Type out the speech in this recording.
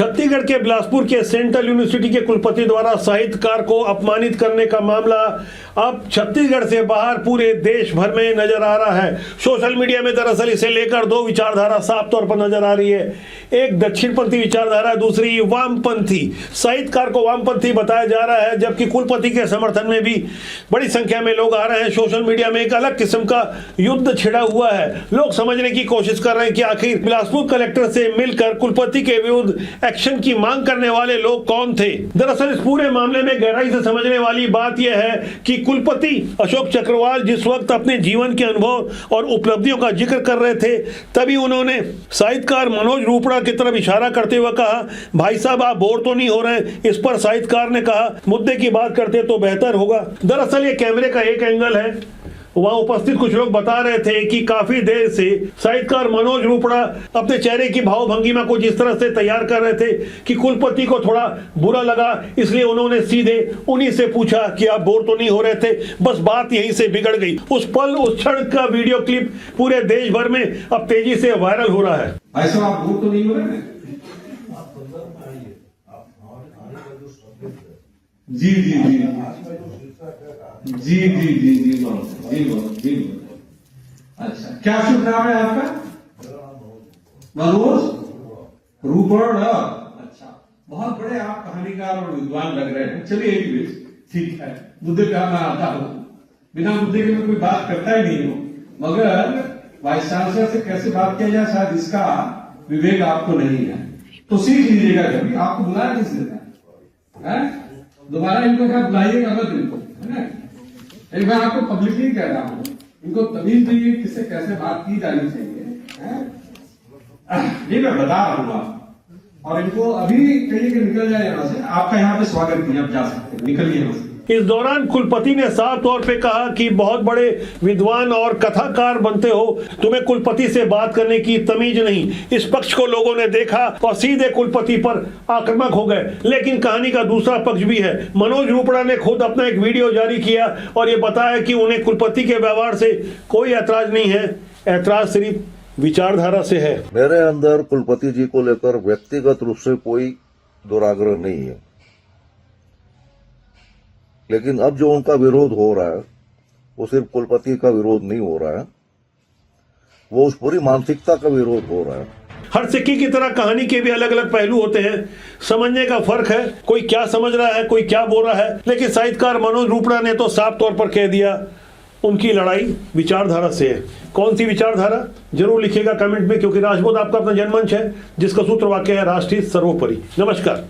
छत्तीसगढ़ के बिलासपुर के central university के कुलपति द्वारा साहित्यकार को अपमानित करने का मामला अब छत्तीसगढ़ से बाहर पूरे देश भर में नजर आ रहा है। सोशल मीडिया में दरअसल इसे लेकर दो विचारधारा साफ तौर पर नजर आ रही है। एक दक्षिणपंथी विचारधारा, दूसरी वामपंथी। साहित्यकार को वामपंथी बताया जा रहा है, जबकि कुलपति के समर्थन में भी बड़ी संख्या में लोग आ रहे हैं। सोशल मीडिया में एक अलग किस्म का युद्ध छिड़ा हुआ है। लोग समझने की कोशिश कर रहे हैं कि आखिर बिलासपुर कलेक्टर से मिलकर कुलपति के विरुद्ध एक्शन की मांग करने वाले लोग कौन थे। दरअसल इस पूरे मामले में गहराई से समझने वाली बात यह है कि कुलपति अशोक चक्रवाल जिस वक्त अपने जीवन के अनुभव और उपलब्धियों का जिक्र कर रहे थे, तभी उन्होंने साहित्यकार मनोज रूपड़ा की तरफ इशारा करते हुए कहा, भाई साहब आप बोर तो नहीं हो रहे। इस पर साहित्यकार ने कहा, मुद्दे की बात करते तो बेहतर होगा। दरअसल ये कैमरे का एक एंगल है। वहां उपस्थित कुछ लोग बता रहे थे कि काफी देर से साहित्यकार मनोज रूपड़ा अपने चेहरे की भावभंगिमा को जिस तरह से तैयार कर रहे थे कि कुलपति को थोड़ा बुरा लगा, इसलिए उन्होंने सीधे उन्हीं से पूछा कि आप बोर तो नहीं हो रहे थे। बस बात यहीं से बिगड़ गई। उस पल, उस क्षण का वीडियो क्लिप पूरे देश भर में अब तेजी से वायरल हो रहा है। ऐसा आप बोर तो नहीं हो रहे? जी जी जी जी जी जी जी जी। अच्छा, क्या शुभ नाम है आपका? मनोज रूपड़ा। अच्छा, बहुत बड़े आप कहानीकार और विद्वान लग रहे हैं। चलिए एक मिनट, ठीक है, मुद्दे पे मैं आता हूँ। बिना मुद्दे के मैं कोई बात करता ही नहीं हूँ, मगर वाइस चांसलर से कैसे बात किया जाए शायद इसका विवेक आपको नहीं है, तो सीख लीजिएगा। कभी आपको बुलाया किसने है? दोबारा इनको क्या बुलाइएगा मत इनको, है ना? एक बार आपको पब्लिकली कह रहा हूं, इनको तमीज दीजिए किससे कैसे बात की जानी चाहिए। ये मैं बता रहा हूं आप, और इनको अभी कहिए कि निकल जाए यहां से। आपका यहाँ पे स्वागत किया, आप जा सकते हैं, निकलिए यहां से। इस दौरान कुलपति ने साफ तौर पे कहा कि बहुत बड़े विद्वान और कथाकार बनते हो, तुम्हें कुलपति से बात करने की तमीज नहीं। इस पक्ष को लोगों ने देखा और सीधे कुलपति पर आक्रामक हो गए। लेकिन कहानी का दूसरा पक्ष भी है। मनोज रूपड़ा ने खुद अपना एक वीडियो जारी किया और ये बताया कि उन्हें कुलपति के व्यवहार से कोई ऐतराज नहीं है, ऐतराज सिर्फ विचारधारा से है। मेरे अंदर कुलपति जी को लेकर व्यक्तिगत रूप से कोई दुराग्रह नहीं है, लेकिन अब जो उनका विरोध हो रहा है वो सिर्फ कुलपति का विरोध नहीं हो रहा है, वो उस पूरी मानसिकता का विरोध हो रहा है। हर सिक्के की तरह कहानी के भी अलग अलग पहलू होते हैं, समझने का फर्क है। कोई क्या समझ रहा है, कोई क्या बोल रहा है। लेकिन साहित्यकार मनोज रूपड़ा ने तो साफ तौर पर कह दिया, उनकी लड़ाई विचारधारा से है। कौन सी विचारधारा, जरूर लिखिएगा कमेंट में, क्योंकि राजबोध आपका अपना जनमंच है जिसका सूत्र वाक्य है राष्ट्रीय सर्वोपरि। नमस्कार।